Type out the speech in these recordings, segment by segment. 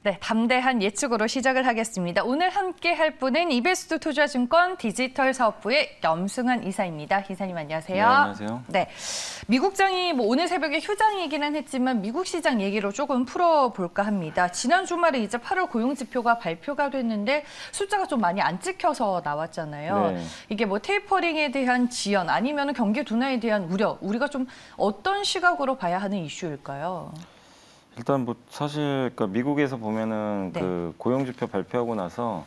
네, 담대한 예측으로 시작을 하겠습니다. 오늘 함께 할 분은 이베스트 투자증권 디지털 사업부의 염승환 이사입니다. 이사님 안녕하세요. 네, 안녕하세요. 네, 미국장이 오늘 새벽에 휴장이기는 했지만 미국 시장 얘기로 조금 풀어볼까 합니다. 지난 주말에 이제 8월 고용지표가 발표가 됐는데 숫자가 좀 많이 안 찍혀서 나왔잖아요. 네. 이게 뭐 테이퍼링에 대한 지연 아니면 경기 둔화에 대한 우려, 우리가 좀 어떤 시각으로 봐야 하는 이슈일까요? 일단 뭐 사실 그러니까 미국에서 보면은 네. 그 고용지표 발표하고 나서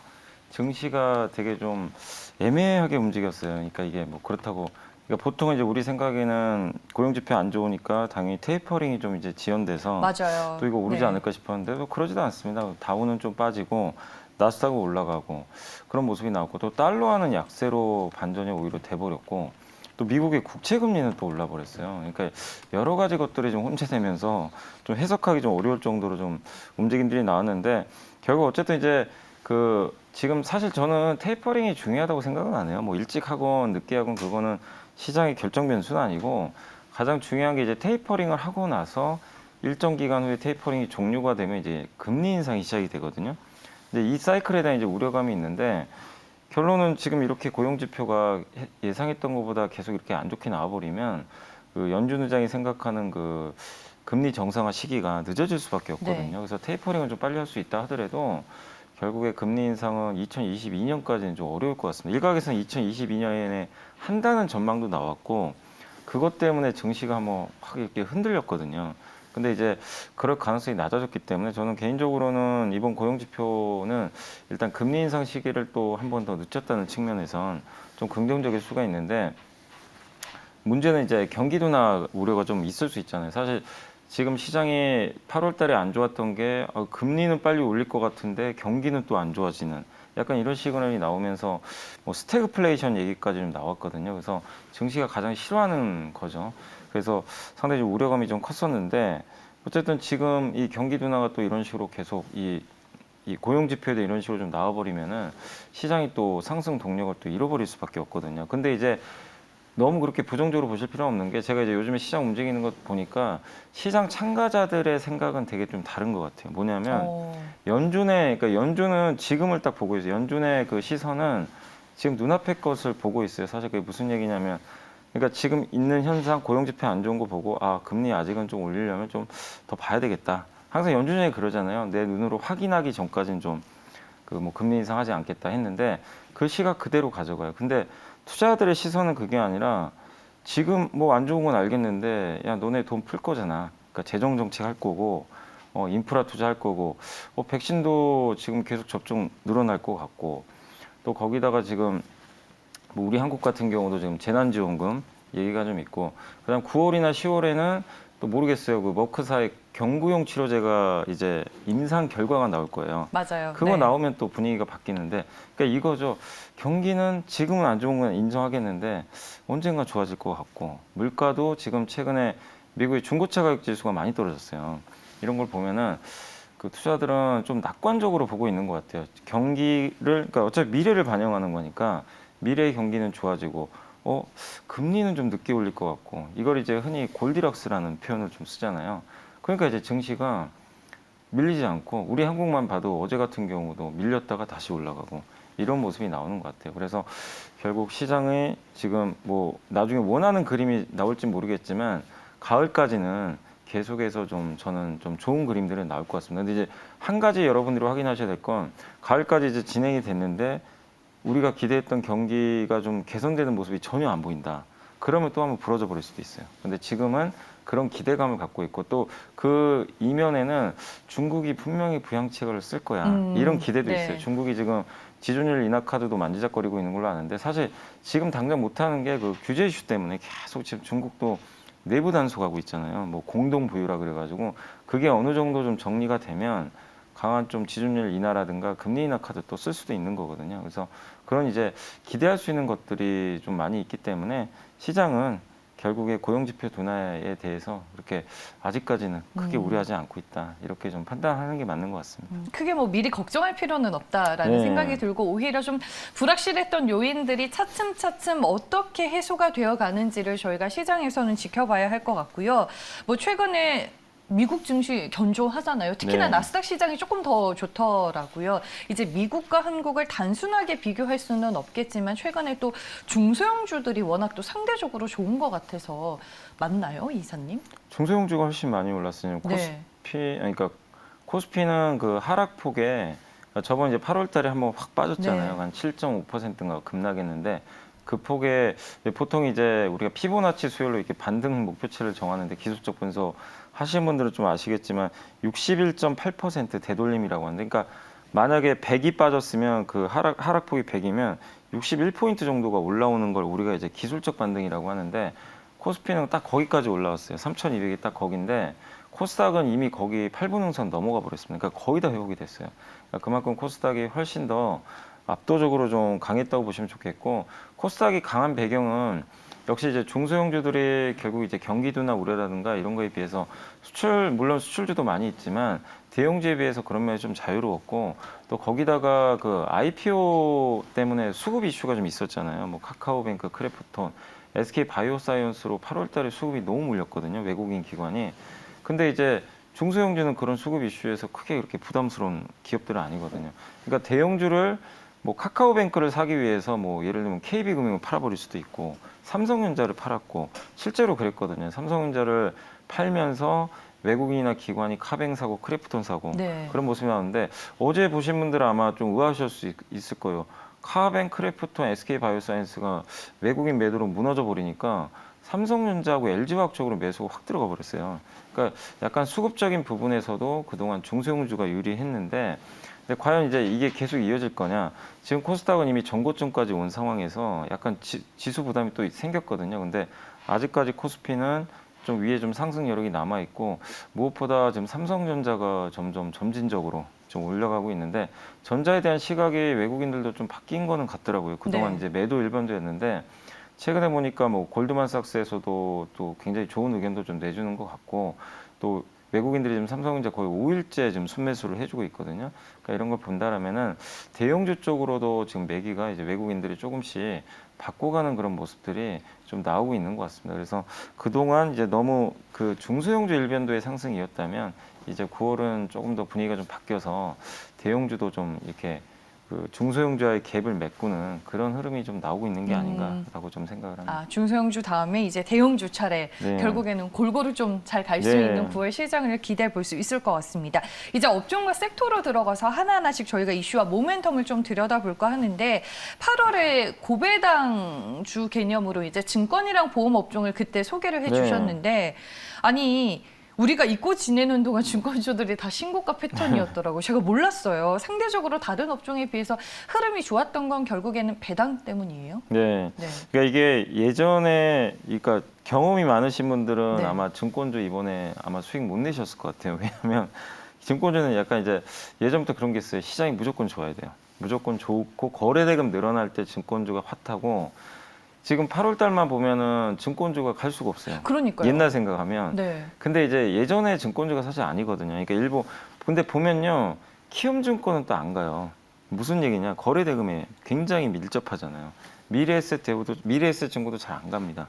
증시가 되게 좀 애매하게 움직였어요. 그러니까 이게 뭐 그렇다고 그러니까 보통은 이제 우리 생각에는 고용지표 안 좋으니까 당연히 테이퍼링이 좀 이제 지연돼서 맞아요. 또 이거 오르지 네. 않을까 싶었는데 뭐 그러지도 않습니다. 다우는 좀 빠지고 나스닥은 올라가고 그런 모습이 나왔고 또 달러화는 약세로 반전이 오히려 돼버렸고 또 미국의 국채 금리는 또 올라 버렸어요. 그러니까 여러 가지 것들이 좀 혼재되면서 좀 해석하기 좀 어려울 정도로 좀 움직임들이 나왔는데 결국 어쨌든 이제 그 지금 사실 저는 테이퍼링이 중요하다고 생각은 안 해요. 뭐 일찍 하건 늦게 하건 그거는 시장의 결정 변수는 아니고 가장 중요한 게 이제 테이퍼링을 하고 나서 일정 기간 후에 테이퍼링이 종료가 되면 이제 금리 인상이 시작이 되거든요. 근데 이 사이클에 대한 이제 우려감이 있는데 결론은 지금 이렇게 고용 지표가 예상했던 것보다 계속 이렇게 안 좋게 나와버리면 그 연준 의장이 생각하는 그 금리 정상화 시기가 늦어질 수밖에 없거든요. 네. 그래서 테이퍼링은 좀 빨리 할 수 있다 하더라도 결국에 금리 인상은 2022년까지는 좀 어려울 것 같습니다. 일각에서는 2022년에 한다는 전망도 나왔고 그것 때문에 증시가 뭐 확 이렇게 흔들렸거든요. 근데 이제 그럴 가능성이 낮아졌기 때문에 저는 개인적으로는 이번 고용 지표는 일단 금리 인상 시기를 또 한 번 더 늦췄다는 측면에선 좀 긍정적일 수가 있는데 문제는 이제 경기 둔화 우려가 좀 있을 수 있잖아요. 사실 지금 시장이 8월 달에 안 좋았던 게 금리는 빨리 올릴 것 같은데 경기는 또 안 좋아지는 약간 이런 시그널이 나오면서 뭐 스태그플레이션 얘기까지 좀 나왔거든요. 그래서 증시가 가장 싫어하는 거죠. 그래서 상당히 좀 우려감이 좀 컸었는데 어쨌든 지금 이 경기 둔화가 또 이런 식으로 계속 이 고용 지표에도 이런 식으로 좀 나와버리면은 시장이 또 상승 동력을 또 잃어버릴 수밖에 없거든요. 근데 이제 너무 그렇게 부정적으로 보실 필요 없는 게 제가 이제 요즘에 시장 움직이는 것 보니까 시장 참가자들의 생각은 되게 좀 다른 것 같아요. 뭐냐면 그러니까 연준은 지금을 딱 보고 있어요. 연준의 그 시선은 지금 눈앞의 것을 보고 있어요. 사실 그게 무슨 얘기냐면 그러니까 지금 있는 현상 고용지표 안 좋은 거 보고 금리 아직은 좀 올리려면 좀 더 봐야 되겠다. 항상 연준이 그러잖아요. 내 눈으로 확인하기 전까지는 좀 그 뭐 금리 인상하지 않겠다 했는데 그 시각 그대로 가져가요. 근데 투자자들의 시선은 그게 아니라 지금 뭐 안 좋은 건 알겠는데 야 너네 돈 풀 거잖아. 그러니까 재정 정책 할 거고 인프라 투자할 거고 백신도 지금 계속 접종 늘어날 것 같고 또 거기다가 지금 뭐 우리 한국 같은 경우도 지금 재난지원금 얘기가 좀 있고 그다음 9월이나 10월에는 또 모르겠어요. 그 머크사의 경구용 치료제가 이제 임상 결과가 나올 거예요. 맞아요. 그거 네. 나오면 또 분위기가 바뀌는데 그러니까 이거죠. 경기는 지금은 안 좋은 건 인정하겠는데 언젠가 좋아질 것 같고 물가도 지금 최근에 미국의 중고차 가격 지수가 많이 떨어졌어요. 이런 걸 보면은 그 투자들은 좀 낙관적으로 보고 있는 것 같아요. 경기를 그러니까 어차피 미래를 반영하는 거니까 미래의 경기는 좋아지고 금리는 좀 늦게 올릴 것 같고 이걸 이제 흔히 골디락스라는 표현을 좀 쓰잖아요. 그러니까 이제 증시가 밀리지 않고 우리 한국만 봐도 어제 같은 경우도 밀렸다가 다시 올라가고 이런 모습이 나오는 것 같아요. 그래서 결국 시장의 지금 뭐 나중에 원하는 그림이 나올지 모르겠지만 가을까지는 계속해서 좀 저는 좀 좋은 그림들은 나올 것 같습니다. 근데 이제 한 가지 여러분들이 확인하셔야 될 건 가을까지 이제 진행이 됐는데 우리가 기대했던 경기가 좀 개선되는 모습이 전혀 안 보인다. 그러면 또 한번 부러져 버릴 수도 있어요. 근데 지금은 그런 기대감을 갖고 있고 또 그 이면에는 중국이 분명히 부양책을 쓸 거야. 이런 기대도 네. 있어요. 중국이 지금 지준율 인하 카드도 만지작거리고 있는 걸로 아는데 사실 지금 당장 못하는 게 그 규제 이슈 때문에 계속 지금 중국도 내부 단속하고 있잖아요. 뭐 공동 부유라 그래가지고 그게 어느 정도 좀 정리가 되면 강한 좀 지준율 인하라든가 금리 인하 카드 또 쓸 수도 있는 거거든요. 그래서 그런 이제 기대할 수 있는 것들이 좀 많이 있기 때문에 시장은 결국에 고용지표 둔화에 대해서 이렇게 아직까지는 크게 우려하지 않고 있다. 이렇게 좀 판단하는 게 맞는 것 같습니다. 크게 뭐 미리 걱정할 필요는 없다라는 네. 생각이 들고 오히려 좀 불확실했던 요인들이 차츰차츰 어떻게 해소가 되어 가는지를 저희가 시장에서는 지켜봐야 할 것 같고요. 뭐 최근에 미국 증시 견조하잖아요. 특히나 네. 나스닥 시장이 조금 더 좋더라고요. 이제 미국과 한국을 단순하게 비교할 수는 없겠지만 최근에 또 중소형주들이 워낙 또 상대적으로 좋은 것 같아서 맞나요, 이사님? 중소형주가 훨씬 많이 올랐어요. 네. 그러니까 코스피는 그 하락폭에 저번 이제 8월 달에 한번 확 빠졌잖아요. 네. 한 7.5%인가 급락했는데 그 폭에 보통 이제 우리가 피보나치 수열로 이렇게 반등 목표치를 정하는데 기술적 분석 하시는 분들은 좀 아시겠지만 61.8% 되돌림이라고 하는데 그러니까 만약에 100이 빠졌으면 그 하락폭이 100이면 61포인트 정도가 올라오는 걸 우리가 이제 기술적 반등이라고 하는데 코스피는 딱 거기까지 올라왔어요. 3,200이 딱 거긴데 코스닥은 이미 거기 8분응선 넘어가 버렸습니다. 그러니까 거의 다 회복이 됐어요. 그러니까 그만큼 코스닥이 훨씬 더 압도적으로 좀 강했다고 보시면 좋겠고 코스닥이 강한 배경은 역시 이제 중소형주들이 결국 이제 경기도나 우려라든가 이런 거에 비해서 물론 수출주도 많이 있지만 대형주에 비해서 그런 면이 좀 자유로웠고 또 거기다가 그 IPO 때문에 수급 이슈가 좀 있었잖아요. 뭐 카카오뱅크, 크래프톤, SK 바이오사이언스로 8월 달에 수급이 너무 몰렸거든요. 외국인 기관이. 근데 이제 중소형주는 그런 수급 이슈에서 크게 그렇게 부담스러운 기업들은 아니거든요. 그러니까 대형주를 뭐 카카오뱅크를 사기 위해서 뭐 예를 들면 KB금융을 팔아버릴 수도 있고 삼성전자를 팔았고 실제로 그랬거든요. 삼성전자를 팔면서 외국인이나 기관이 카뱅 사고 크래프톤 사고 네. 그런 모습이 나오는데 어제 보신 분들은 아마 좀 의아하실 수 있을 거예요. 카뱅, 크래프톤, SK 바이오사이언스가 외국인 매도로 무너져 버리니까 삼성전자하고 LG화학 쪽으로 매수가 확 들어가 버렸어요. 그러니까 약간 수급적인 부분에서도 그동안 중소형주가 유리했는데 근데 과연 이제 이게 계속 이어질 거냐? 지금 코스닥은 이미 전고점까지 온 상황에서 약간 지수 부담이 또 생겼거든요. 근데 아직까지 코스피는 좀 위에 좀 상승 여력이 남아 있고 무엇보다 지금 삼성전자가 점점 점진적으로 좀 올라가고 있는데 전자에 대한 시각이 외국인들도 좀 바뀐 거는 같더라고요. 그동안 네. 이제 매도 일반도였는데 최근에 보니까 뭐 골드만삭스에서도 또 굉장히 좋은 의견도 좀 내주는 것 같고 또 외국인들이 지금 삼성전자 거의 5일째 지금 순매수를 해주고 있거든요. 그러니까 이런 걸 본다라면은 대형주 쪽으로도 지금 매기가 이제 외국인들이 조금씩 바꿔가는 그런 모습들이 좀 나오고 있는 것 같습니다. 그래서 그동안 이제 너무 그 중소형주 일변도의 상승이었다면 이제 9월은 조금 더 분위기가 좀 바뀌어서 대형주도 좀 이렇게 그 중소형주와의 갭을 메꾸는 그런 흐름이 좀 나오고 있는 게 아닌가라고 좀 생각을 합니다. 아, 중소형주 다음에 이제 대형주 차례 네. 결국에는 골고루 좀 잘 갈 수 네. 있는 9월 시장을 기대해 볼 수 있을 것 같습니다. 이제 업종과 섹터로 들어가서 하나하나씩 저희가 이슈와 모멘텀을 좀 들여다볼까 하는데 8월에 고배당주 개념으로 이제 증권이랑 보험 업종을 그때 소개를 해주셨는데 아니 우리가 잊고 지내는 동안 증권주들이 다 신고가 패턴이었더라고요. 제가 몰랐어요. 상대적으로 다른 업종에 비해서 흐름이 좋았던 건 결국에는 배당 때문이에요. 네. 네. 그러니까 이게 예전에 그러니까 경험이 많으신 분들은 네. 아마 증권주 이번에 아마 수익 못 내셨을 것 같아요. 왜냐하면 증권주는 약간 이제 예전부터 그런 게 있어요. 시장이 무조건 좋아야 돼요. 무조건 좋고 거래대금 늘어날 때 증권주가 핫하고 지금 8월 달만 보면은 증권주가 갈 수가 없어요. 그러니까요. 옛날 생각하면. 네. 근데 이제 예전에 증권주가 사실 아니거든요. 그러니까 근데 보면요. 키움증권은 또 안 가요. 무슨 얘기냐? 거래대금에 굉장히 밀접하잖아요. 미래에셋 증권도 잘 안 갑니다.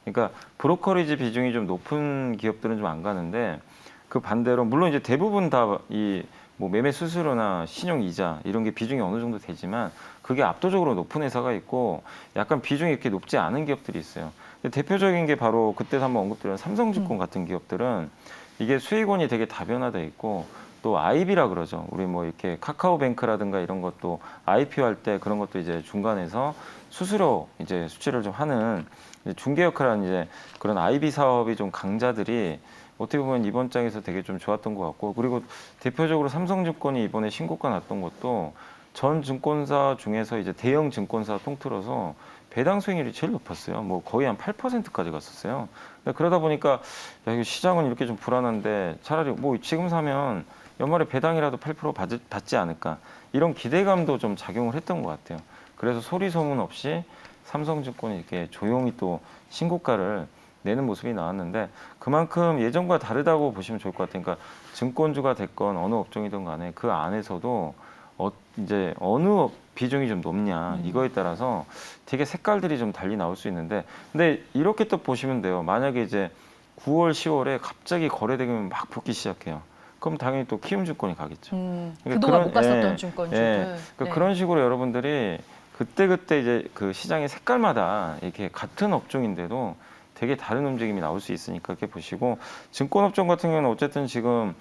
그러니까 브로커리지 비중이 좀 높은 기업들은 좀 안 가는데 그 반대로 물론 이제 대부분 다 이 뭐 매매 수수료나 신용 이자 이런 게 비중이 어느 정도 되지만 그게 압도적으로 높은 회사가 있고 약간 비중이 이렇게 높지 않은 기업들이 있어요. 근데 대표적인 게 바로 그때도 한번 언급드린 삼성증권 같은 기업들은 이게 수익원이 되게 다변화돼 있고 또 IB라 그러죠. 우리 뭐 이렇게 카카오뱅크라든가 이런 것도 IPO 할 때 그런 것도 이제 중간에서 수수료 이제 수취를 좀 하는 이제 중개 역할을 하는 이제 그런 IB 사업이 좀 강자들이 어떻게 보면 이번 장에서 되게 좀 좋았던 것 같고 그리고 대표적으로 삼성증권이 이번에 신고가 났던 것도 전 증권사 중에서 이제 대형 증권사 통틀어서 배당 수익률이 제일 높았어요. 뭐 거의 한 8%까지 갔었어요. 그러다 보니까 야, 이거 시장은 이렇게 좀 불안한데 차라리 뭐 지금 사면 연말에 배당이라도 8% 받지 않을까 이런 기대감도 좀 작용을 했던 것 같아요. 그래서 소리 소문 없이 삼성증권이 이렇게 조용히 또 신고가를 내는 모습이 나왔는데 그만큼 예전과 다르다고 보시면 좋을 것 같아요. 그러니까 증권주가 됐건 어느 업종이든 간에 그 안에서도 이제 어느 비중이 좀 높냐 이거에 따라서 되게 색깔들이 좀 달리 나올 수 있는데 근데 이렇게 또 보시면 돼요. 만약에 이제 9월, 10월에 갑자기 거래대금이 막 붙기 시작해요. 그럼 당연히 또 키움증권이 가겠죠. 그동안 못 갔었던 예, 증권주들. 예. 네. 그런 식으로 여러분들이 그때그때 이제 그 시장의 색깔마다 이렇게 같은 업종인데도 되게 다른 움직임이 나올 수 있으니까 이렇게 보시고, 증권업종 같은 경우는 어쨌든 지금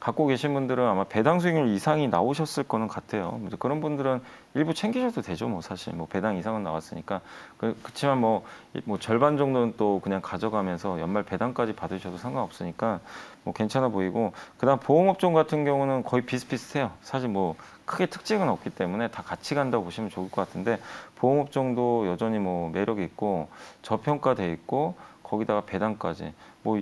갖고 계신 분들은 아마 배당 수익률 이상이 나오셨을 거는 같아요. 그런 분들은 일부 챙기셔도 되죠. 뭐 사실 뭐 배당 이상은 나왔으니까. 그렇지만 뭐 절반 정도는 또 그냥 가져가면서 연말 배당까지 받으셔도 상관없으니까 뭐 괜찮아 보이고, 그다음 보험업종 같은 경우는 거의 비슷비슷해요. 사실 뭐 크게 특징은 없기 때문에 다 같이 간다고 보시면 좋을 것 같은데, 보험업종도 여전히 뭐 매력이 있고 저평가돼 있고 거기다가 배당까지 뭐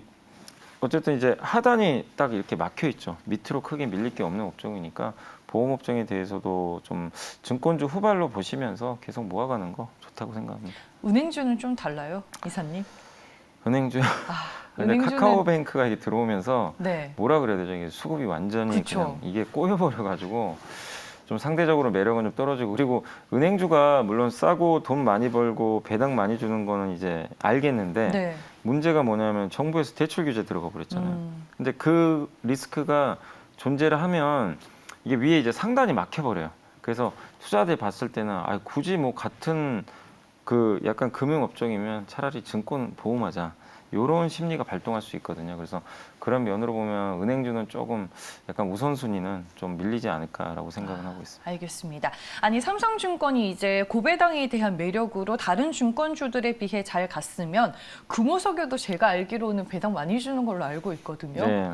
어쨌든 이제 하단이 딱 이렇게 막혀 있죠. 밑으로 크게 밀릴 게 없는 업종이니까 보험업종에 대해서도 좀 증권주 후발로 보시면서 계속 모아가는 거 좋다고 생각합니다. 은행주는 좀 달라요, 이사님? 은행주 근데 은행주는 카카오뱅크가 이게 들어오면서 네. 뭐라 그래야 되죠? 이게 수급이 완전히 그쵸. 그냥 이게 꼬여버려가지고 좀 상대적으로 매력은 좀 떨어지고, 그리고 은행주가 물론 싸고 돈 많이 벌고 배당 많이 주는 거는 이제 알겠는데 네. 문제가 뭐냐면 정부에서 대출 규제 들어가 버렸잖아요. 음. 근데 그 리스크가 존재를 하면 이게 위에 이제 상단이 막혀버려요. 그래서 투자들 봤을 때는 굳이 뭐 같은 그 약간 금융업종이면 차라리 증권 보험하자, 이런 심리가 발동할 수 있거든요. 그래서 그런 면으로 보면 은행주는 조금 약간 우선순위는 좀 밀리지 않을까라고 생각은 하고 있습니다. 알겠습니다. 아니, 삼성증권이 이제 고배당에 대한 매력으로 다른 증권주들에 비해 잘 갔으면 금호석유도 제가 알기로는 배당 많이 주는 걸로 알고 있거든요. 네.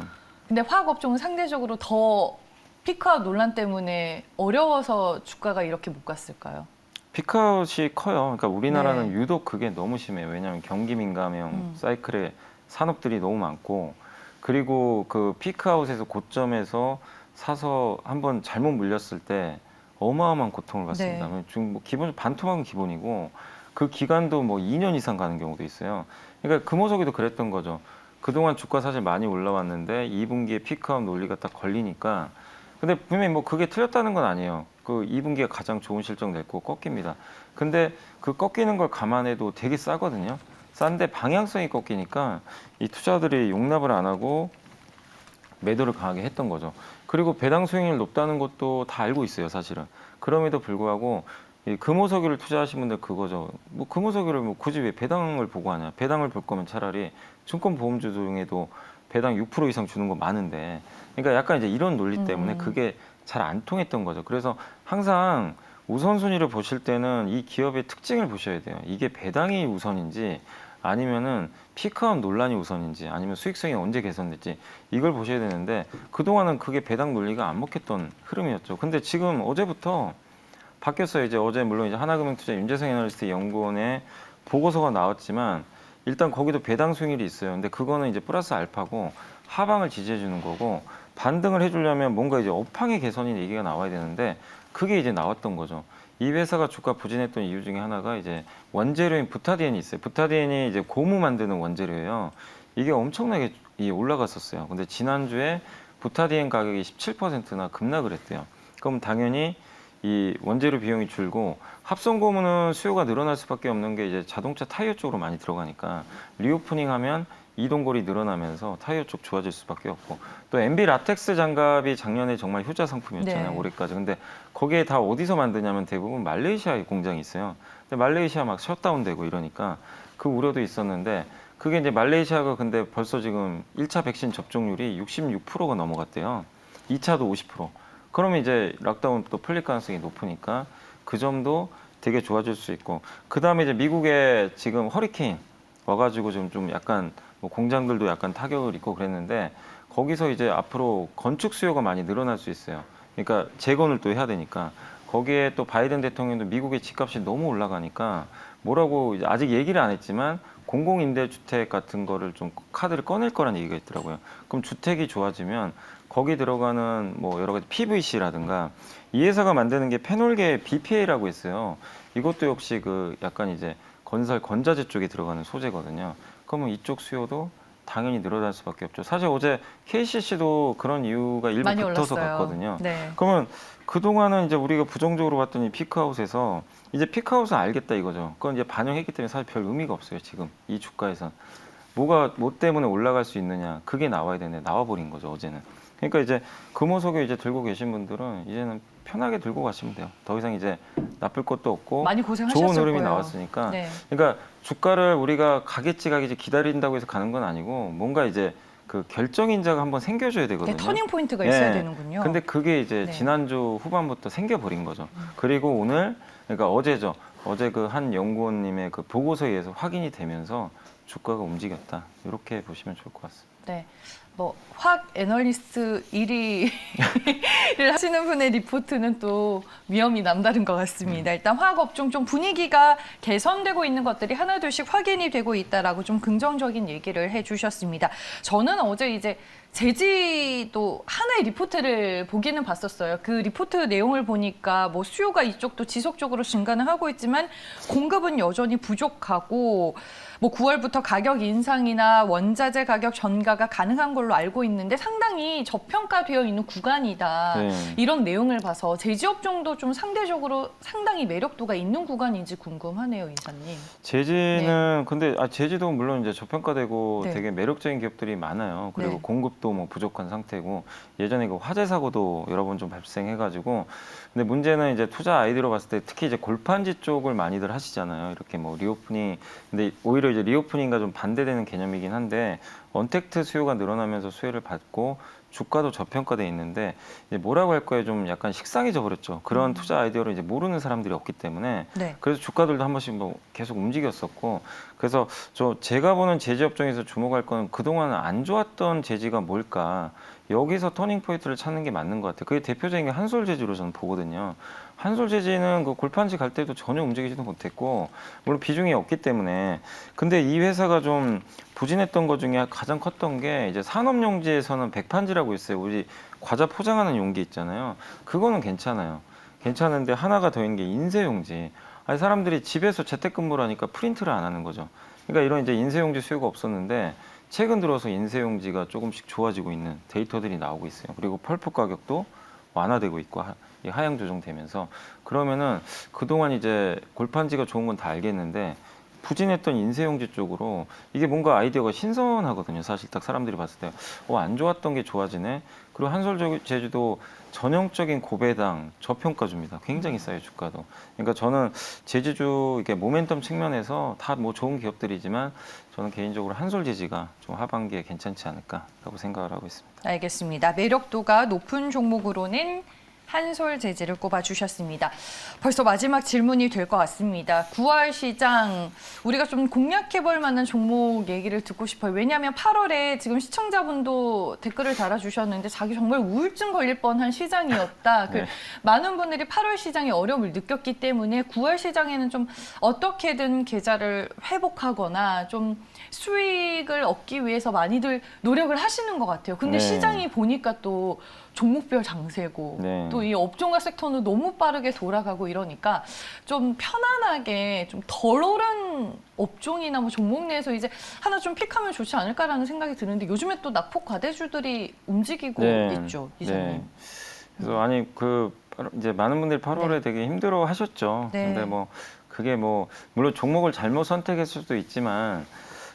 근데 화학업종은 상대적으로 더 피크아웃 논란 때문에 어려워서 주가가 이렇게 못 갔을까요? 피크아웃이 커요. 그러니까 우리나라는 네. 유독 그게 너무 심해요. 왜냐하면 경기 민감형 사이클에 산업들이 너무 많고, 그리고 그 피크아웃에서 고점에서 사서 한번 잘못 물렸을 때 어마어마한 고통을 받습니다. 네. 지금 뭐 기본 반토막은 기본이고 그 기간도 뭐 2년 이상 가는 경우도 있어요. 그러니까 금호석이도 그랬던 거죠. 그동안 주가 사실 많이 올라왔는데 2분기에 피크아웃 논리가 딱 걸리니까, 근데 분명히 뭐 그게 틀렸다는 건 아니에요. 그 2분기가 가장 좋은 실적 냈고 꺾입니다. 근데 그 꺾이는 걸 감안해도 되게 싸거든요. 싼데 방향성이 꺾이니까 이 투자들이 용납을 안 하고 매도를 강하게 했던 거죠. 그리고 배당 수익률 높다는 것도 다 알고 있어요, 사실은. 그럼에도 불구하고 이 금호석유를 투자하신 분들 그거죠. 뭐 금호석유를 뭐 굳이 왜 배당을 보고 하냐? 배당을 볼 거면 차라리 증권보험주 중에도 배당 6% 이상 주는 거 많은데, 그러니까 약간 이제 이런 논리 때문에 그게 잘 안 통했던 거죠. 그래서 항상 우선순위를 보실 때는 이 기업의 특징을 보셔야 돼요. 이게 배당이 우선인지 아니면은 피크아웃 논란이 우선인지 아니면 수익성이 언제 개선됐지, 이걸 보셔야 되는데 그동안은 그게 배당 논리가 안 먹혔던 흐름이었죠. 근데 지금 어제부터 바뀌었어요. 이제 어제 물론 이제 하나금융투자 윤재성 애널리스트 연구원의 보고서가 나왔지만 일단 거기도 배당 수익률이 있어요. 근데 그거는 이제 플러스 알파고 하방을 지지해 주는 거고, 반등을 해주려면 뭔가 이제 업황의 개선이 얘기가 나와야 되는데 그게 이제 나왔던 거죠. 이 회사가 주가 부진했던 이유 중에 하나가 이제 원재료인 부타디엔이 있어요. 부타디엔이 이제 고무 만드는 원재료예요. 이게 엄청나게 올라갔었어요. 근데 지난주에 부타디엔 가격이 17%나 급락을 했대요. 그럼 당연히 이 원재료 비용이 줄고, 합성 고무는 수요가 늘어날 수밖에 없는 게 이제 자동차 타이어 쪽으로 많이 들어가니까 리오프닝 하면 이동거리 늘어나면서 타이어 쪽 좋아질 수밖에 없고, 또 MB 라텍스 장갑이 작년에 정말 효자 상품이었잖아요. 네. 올해까지. 근데 거기에 다 어디서 만드냐면 대부분 말레이시아에 공장이 있어요. 근데 말레이시아 막 셧다운되고 이러니까 그 우려도 있었는데, 그게 이제 말레이시아가 근데 벌써 지금 1차 백신 접종률이 66%가 넘어갔대요. 2차도 50%. 그러면 이제 락다운 또 풀릴 가능성이 높으니까 그 점도 되게 좋아질 수 있고, 그 다음에 이제 미국에 지금 허리케인 와가지고 좀 약간 뭐 공장들도 약간 타격을 입고 그랬는데, 거기서 이제 앞으로 건축 수요가 많이 늘어날 수 있어요. 그러니까 재건을 또 해야 되니까, 거기에 또 바이든 대통령도 미국의 집값이 너무 올라가니까 뭐라고 이제 아직 얘기를 안 했지만 공공임대주택 같은 거를 좀 카드를 꺼낼 거라는 얘기가 있더라고요. 그럼 주택이 좋아지면 거기 들어가는 뭐 여러 가지 PVC라든가, 이 회사가 만드는 게 페놀계 BPA라고 있어요. 이것도 역시 그 약간 이제 건설 건자재 쪽에 들어가는 소재거든요. 그러면 이쪽 수요도 당연히 늘어날 수밖에 없죠. 사실 어제 KCC도 그런 이유가 일부 많이 붙어서 올랐어요. 갔거든요. 네. 그러면 그동안은 이제 우리가 부정적으로 봤더니 피크아웃에서 이제 피크아웃은 알겠다 이거죠. 그건 이제 반영했기 때문에 사실 별 의미가 없어요. 지금 이 주가에선. 뭐가 뭐 때문에 올라갈 수 있느냐 그게 나와야 되는데 나와버린 거죠 어제는. 그러니까 이제 금호석유 이제 들고 계신 분들은 이제는 편하게 들고 가시면 돼요. 더 이상 이제 나쁠 것도 없고 많이 고생하셨을 좋은 흐름이 거예요. 나왔으니까. 네. 그러니까 주가를 우리가 가겠지 기다린다고 해서 가는 건 아니고 뭔가 이제 그 결정인자가 한번 생겨줘야 되거든요. 네, 터닝 포인트가 있어야 예. 되는군요. 근데 그게 이제 네. 지난주 후반부터 생겨버린 거죠. 그리고 오늘 그러니까 어제죠. 어제 그 한 연구원님의 그 보고서에 의해서 확인이 되면서 주가가 움직였다. 이렇게 보시면 좋을 것 같습니다. 네. 뭐 화학 애널리스트 1위를 하시는 분의 리포트는 또 위험이 남다른 것 같습니다. 일단 화학 업종 좀 분위기가 개선되고 있는 것들이 하나둘씩 확인이 되고 있다라고 좀 긍정적인 얘기를 해주셨습니다. 저는 어제 이제 제지도 하나의 리포트를 보기는 봤었어요. 그 리포트 내용을 보니까 뭐 수요가 이쪽도 지속적으로 증가는 하고 있지만 공급은 여전히 부족하고 뭐 9월부터 가격 인상이나 원자재 가격 전가가 가능한 걸로 알고 있는데 상당히 저평가되어 있는 구간이다. 네. 이런 내용을 봐서 제지업종도 좀 상대적으로 상당히 매력도가 있는 구간인지 궁금하네요, 이사님. 제지는 근데 제지도 물론 이제 저평가되고 네. 되게 매력적인 기업들이 많아요. 그리고 네. 공급도 뭐 부족한 상태고 예전에 그 화재 사고도 여러 번 좀 발생해가지고 근데 문제는 이제 투자 아이디어로 봤을 때 특히 이제 골판지 쪽을 많이들 하시잖아요. 이렇게 뭐 리오프닝 근데 오히려 이제 리오프닝과 좀 반대되는 개념이긴 한데 언택트 수요가 늘어나면서 수혜를 받고 주가도 저평가돼 있는데 이제 뭐라고 할 거에 좀 약간 식상해져 버렸죠. 그런 투자 아이디어를 이제 모르는 사람들이 없기 때문에 네. 그래서 주가들도 한 번씩 뭐 계속 움직였었고 그래서 제가 보는 제지 업종에서 주목할 거는 그동안 안 좋았던 제지가 뭘까 여기서 터닝 포인트를 찾는 게 맞는 것 같아요. 그게 대표적인 게 한솔제지로 저는 보거든요. 한솔제지는 그 골판지 갈 때도 전혀 움직이지도 못했고 물론 비중이 없기 때문에 근데 이 회사가 좀 부진했던 것 중에 가장 컸던 게 이제 산업용지에서는 백판지라고 있어요. 우리 과자 포장하는 용기 있잖아요. 그거는 괜찮아요. 괜찮은데 하나가 더 있는 게 인쇄용지. 아니 사람들이 집에서 재택근무를 하니까 프린트를 안 하는 거죠. 그러니까 이런 이제 인쇄용지 수요가 없었는데 최근 들어서 인쇄용지가 조금씩 좋아지고 있는 데이터들이 나오고 있어요. 그리고 펄프 가격도 완화되고 있고 하향 조정되면서 그러면은 그동안 이제 골판지가 좋은 건 다 알겠는데 부진했던 인쇄용지 쪽으로 이게 뭔가 아이디어가 신선하거든요. 사실 딱 사람들이 봤을 때 안 좋았던 게 좋아지네. 그리고 한솔제주도 전형적인 고배당 저평가주입니다. 굉장히 싸요 주가도. 그러니까 저는 제주주 이렇게 모멘텀 측면에서 다 뭐 좋은 기업들이지만 저는 개인적으로 한솔제지가 좀 하반기에 괜찮지 않을까라고 생각을 하고 있습니다. 알겠습니다. 매력도가 높은 종목으로는 한솔제지를 꼽아주셨습니다. 벌써 마지막 질문이 될 것 같습니다. 9월 시장 우리가 좀 공략해볼 만한 종목 얘기를 듣고 싶어요. 왜냐하면 8월에 지금 시청자분도 댓글을 달아주셨는데 자기 정말 우울증 걸릴 뻔한 시장이었다. 네. 많은 분들이 8월 시장에 어려움을 느꼈기 때문에 9월 시장에는 좀 어떻게든 계좌를 회복하거나 좀 수익을 얻기 위해서 많이들 노력을 하시는 것 같아요. 근데 네. 시장이 보니까 또 종목별 장세고 네. 또 이 업종과 섹터는 너무 빠르게 돌아가고 이러니까 좀 편안하게 좀 덜 오른 업종이나 뭐 종목 내에서 이제 하나 좀 픽하면 좋지 않을까라는 생각이 드는데 요즘에 또 낙폭 과대주들이 움직이고 있죠, 이사님. 네. 그래서 아니 이제 많은 분들이 8월에 네. 되게 힘들어 하셨죠. 네. 근데 뭐 그게 뭐 물론 종목을 잘못 선택했을 수도 있지만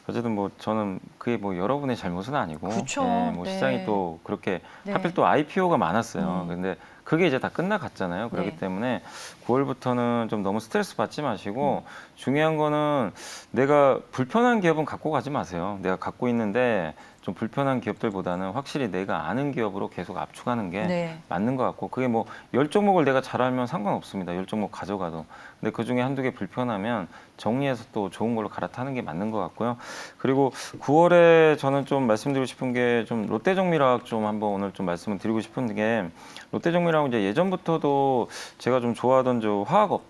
어쨌든 뭐 저는 그게 뭐 여러분의 잘못은 아니고 그쵸. 뭐 네. 시장이 또 그렇게 네. 하필 또 IPO가 많았어요. 근데 그게 이제 다 끝나갔잖아요. 그렇기 네. 때문에 9월부터는 좀 너무 스트레스 받지 마시고 중요한 거는 내가 불편한 기업은 갖고 가지 마세요. 내가 갖고 있는데 좀 불편한 기업들보다는 확실히 내가 아는 기업으로 계속 압축하는 게 네. 맞는 것 같고 그게 뭐 10종목을 내가 잘 알면 상관없습니다. 10종목 가져가도. 근데 그중에 한두 개 불편하면 정리해서 또 좋은 걸로 갈아타는 게 맞는 것 같고요. 그리고 9월에 저는 좀 말씀드리고 싶은 게 좀 롯데정밀화학 좀 한번 오늘 좀 말씀을 드리고 싶은 게 롯데정밀화학 이제 예전부터도 제가 좀 좋아하던 저 화학업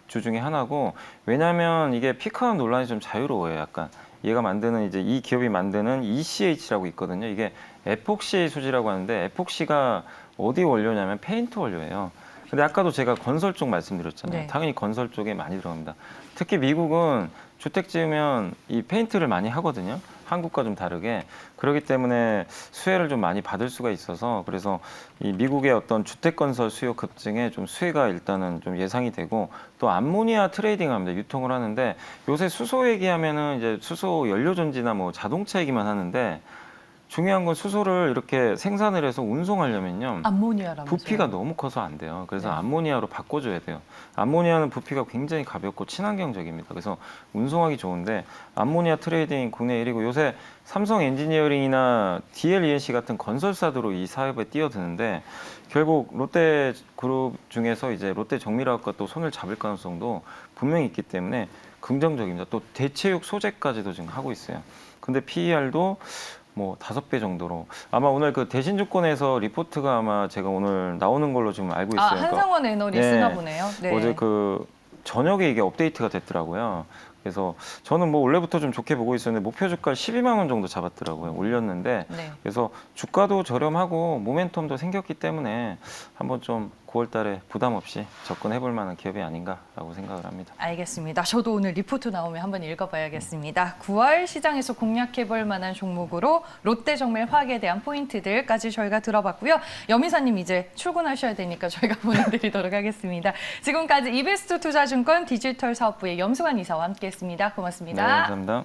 주 중에 하나고 왜냐하면 이게 피크아웃 논란이 좀 자유로워요. 약간 얘가 만드는 이제 이 기업이 만드는 ECH라고 있거든요. 이게 에폭시 소지라고 하는데 에폭시가 어디 원료냐면 페인트 원료예요. 근데 아까도 제가 건설 쪽 말씀드렸잖아요. 네. 당연히 건설 쪽에 많이 들어갑니다. 특히 미국은 주택 지으면 이 페인트를 많이 하거든요. 한국과 좀 다르게 그렇기 때문에 수혜를 좀 많이 받을 수가 있어서 그래서 이 미국의 어떤 주택 건설 수요 급증에 좀 수혜가 일단은 좀 예상이 되고 또 암모니아 트레이딩합니다. 유통을 하는데 요새 수소 얘기하면은 이제 수소 연료 전지나 뭐 자동차 얘기만 하는데 중요한 건 수소를 이렇게 생산을 해서 운송하려면요. 암모니아라면서요. 부피가 너무 커서 안 돼요. 그래서 네. 암모니아로 바꿔줘야 돼요. 암모니아는 부피가 굉장히 가볍고 친환경적입니다. 그래서 운송하기 좋은데 암모니아 트레이딩 국내 1위고 요새 삼성 엔지니어링이나 DLENC 같은 건설사들로 이 사업에 뛰어드는데 결국 롯데그룹 중에서 이제 롯데정밀화학과 또 손을 잡을 가능성도 분명히 있기 때문에 긍정적입니다. 또 대체육 소재까지도 지금 하고 있어요. 근데 PER도 뭐 5배 정도로 아마 오늘 그 대신증권에서 리포트가 아마 제가 오늘 나오는 걸로 지금 알고 있어요. 그러니까 한상원 애널이 네. 쓰나 보네요. 네. 어제 그 저녁에 이게 업데이트가 됐더라고요. 그래서 저는 뭐 원래부터 좀 좋게 보고 있었는데 목표 주가 12만 원 정도 잡았더라고요. 올렸는데 네. 그래서 주가도 저렴하고 모멘텀도 생겼기 때문에 한번 좀 9월 달에 부담 없이 접근해 볼 만한 기업이 아닌가라고 생각을 합니다. 알겠습니다. 저도 오늘 리포트 나오면 한번 읽어봐야겠습니다. 9월 시장에서 공략해볼 만한 종목으로 롯데정밀화학에 대한 포인트들까지 저희가 들어봤고요. 염이사님 이제 출근하셔야 되니까 저희가 보내드리도록 하겠습니다. 지금까지 이베스트 투자증권 디지털 사업부의 염승환 이사와 함께했습니다. 고맙습니다. 네, 감사합니다.